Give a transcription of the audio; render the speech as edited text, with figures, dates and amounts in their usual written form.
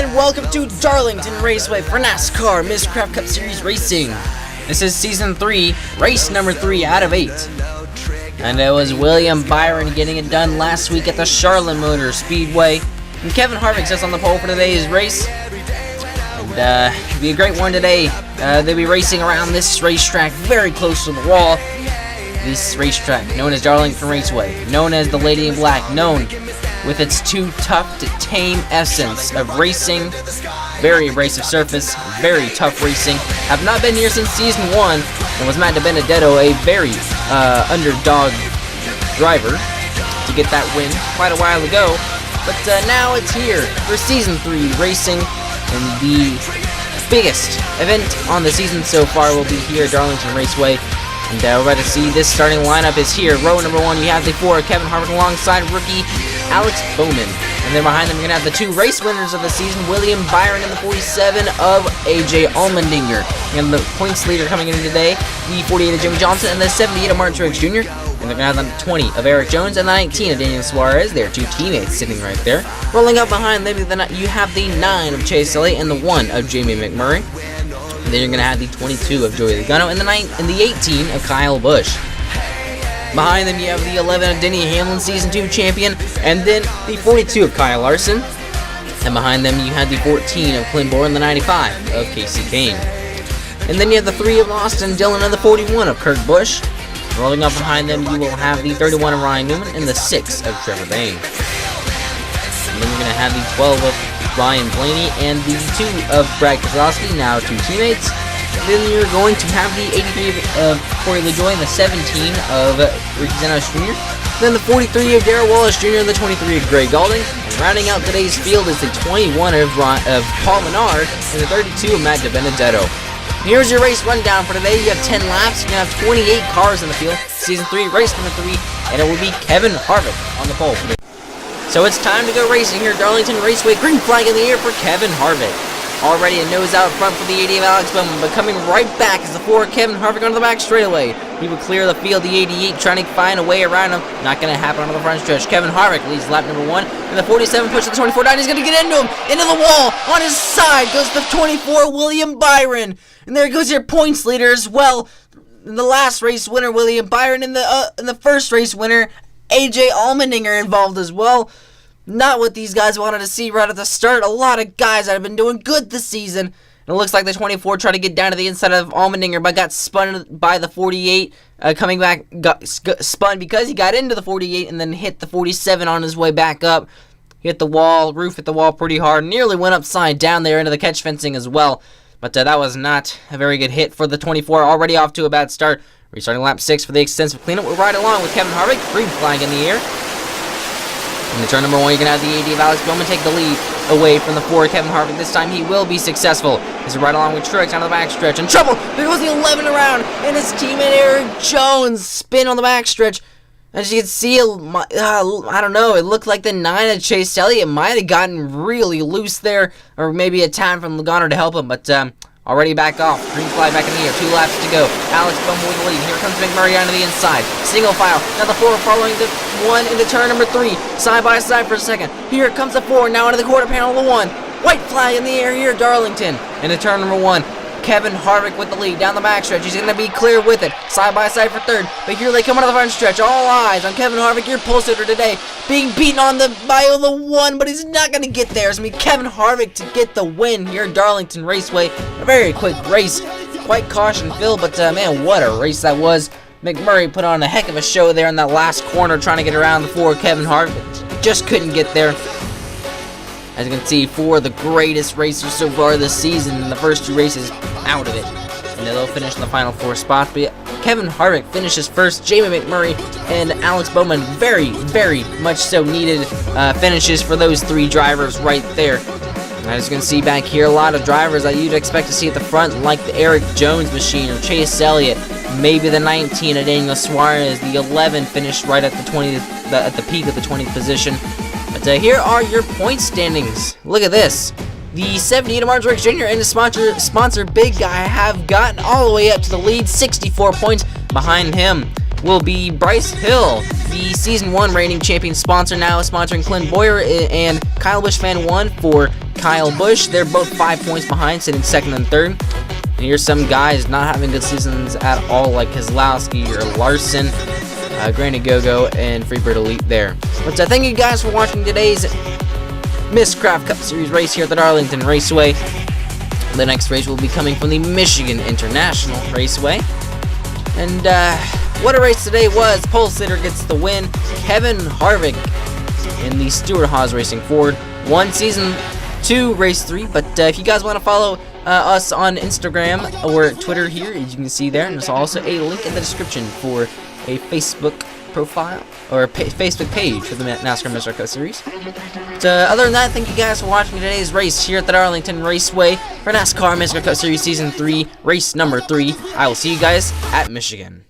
and welcome to Darlington Raceway for NASCAR Miscraft Cup Series Racing. This is Season 3, race number 3 out of 8. And it was William Byron getting it done last week at the Charlotte Motor Speedway. And Kevin Harvick sits on the pole for today's race. And it'll be a great one today. They'll be racing around this racetrack very close to the wall. This racetrack, known as Darlington Raceway, known as the Lady in Black, known with its too tough to tame essence of racing. Very abrasive surface, very tough racing. Have not been here since Season 1, and was Matt DiBenedetto a very underdog driver to get that win quite a while ago. But now it's here for Season 3 racing, and the biggest event on the season so far will be here at Darlington Raceway. And we're about to see this starting lineup is here. Row number 1, you have the 4, Kevin Harvick alongside rookie Alex Bowman. And then behind them, you're going to have the 2 race winners of the season, William Byron and the 47 of AJ Allmendinger. And the points leader coming in today, the 48 of Jimmy Johnson and the 78 of Martin Truex Jr. And they're going to have the 20 of Eric Jones and the 19 of Daniel Suarez. They're 2 teammates sitting right there. Rolling up behind them, you have the 9 of Chase Elliott and the 1 of Jamie McMurray. And then you're going to have the 22 of Joey Logano and the 18 of Kyle Busch. Behind them, you have the 11 of Denny Hamlin, Season 2 champion, and then the 42 of Kyle Larson. And behind them, you have the 14 of Clint Bowyer and the 95 of Casey Kane. And then you have the 3 of Austin Dillon and the 41 of Kurt Busch. Rolling up behind them, you will have the 31 of Ryan Newman and the 6 of Trevor Bayne. And then you're going to have the 12 of Ryan Blaney and the 2 of Brad Keselowski, now 2 teammates. Then you're going to have the 83 of Corey LaJoie and the 17 of Ricky Stenhouse Jr. Then the 43 of Darrell Wallace Jr. and the 23 of Greg Galding. And rounding out today's field is the 21 of Paul Menard and the 32 of Matt DiBenedetto. Here's your race rundown for today. You have 10 laps. You're going to have 28 cars in the field. Season 3, race number 3, and it will be Kevin Harvick on the pole. So it's time to go racing here at Darlington Raceway. Green flag in the air for Kevin Harvick. Already a nose out front for the 80 of Alex Bowman, but coming right back is the 4 of Kevin Harvick onto the back straightaway. He will clear the field, the 88, trying to find a way around him. Not going to happen on the front stretch. Kevin Harvick leads lap number 1, and the 47 pushes the 24 down. He's going to get into him, into the wall. On his side goes the 24, William Byron. And there goes your points leader as well. In the last race winner, William Byron, in the first race winner, AJ Allmendinger involved as well. Not what these guys wanted to see right at the start. A lot of guys that have been doing good this season. And it looks like the 24 tried to get down to the inside of Allmendinger, but got spun by the 48. Coming back, got spun because he got into the 48 and then hit the 47 on his way back up. Hit the wall, roof hit the wall pretty hard. Nearly went upside down there into the catch fencing as well. But that was not a very good hit for the 24. Already off to a bad start. Restarting lap 6 for the extensive cleanup. We're right along with Kevin Harvick. Green flag in the air. In the turn number 1, you're going to have the 80 of Alex Bowman take the lead away from the 4 Kevin Harvick. This time he will be successful. He's right along with Truex on the backstretch. In trouble! There goes the 11 around, and his teammate Eric Jones spin on the backstretch. As you can see, I don't know, it looked like the 9 of Chase Elliott might have gotten really loose there, or maybe a time from Logano to help him, but already back off. Green flag back in the air. 2 laps to go. Alex Bowman with the lead. Here comes McMurray down to the inside. Single file. Now the 4 following the 1 into turn number 3. Side by side for a second. Here comes the 4. Now into the quarter panel of the 1. White flag in the air here, Darlington. Into turn number 1. Kevin Harvick with the lead down the backstretch. He's going to be clear with it. Side by side for 3rd. But here they come out of the front stretch. All eyes on Kevin Harvick, your pole sitter today. Being beaten on the by the 1, but he's not going to get there. It's going to be Kevin Harvick to get the win here at Darlington Raceway. A very quick race. Quite caution-filled, but man, what a race that was. McMurray put on a heck of a show there in that last corner trying to get around the 4 Kevin Harvick. Just couldn't get there. As you can see, 4 of the greatest racers so far this season in the first 2 races out of it. And they'll finish in the final 4 spots. But yeah, Kevin Harvick finishes first. Jamie McMurray and Alex Bowman very, very much so needed finishes for those 3 drivers right there. As you can see back here, a lot of drivers that you'd expect to see at the front, like the Eric Jones machine or Chase Elliott. Maybe the 19 of Daniel Suarez. The 11 finished right at the 20th, at the peak of the 20th position. But here are your point standings. Look at this. The 78 of Martin Truex Jr. and the sponsor Big Guy have gotten all the way up to the lead, 64 points. Behind him will be Bryce Hill, the Season 1 reigning champion sponsor, now sponsoring Clint Bowyer and Kyle Busch Fan 1 for Kyle Busch. They're both 5 points behind, sitting second and third. And here's some guys not having good seasons at all, like Kozlowski or Larson, Granny Gogo, and Freebird Elite there. But thank you guys for watching today's Miscraft Cup Series race here at the Darlington Raceway. The next race will be coming from the Michigan International Raceway. And what a race today was. Pole sitter gets the win. Kevin Harvick in the Stewart Haas Racing Ford won Season 2, Race 3. But if you guys want to follow us on Instagram or Twitter here, as you can see there, and there's also a link in the description for a Facebook profile or Facebook page for the NASCAR Mr. Cup Series. But other than that, thank you guys for watching today's race here at the Darlington Raceway for NASCAR Mr. Cup Series Season 3, Race number 3. I will see you guys at Michigan.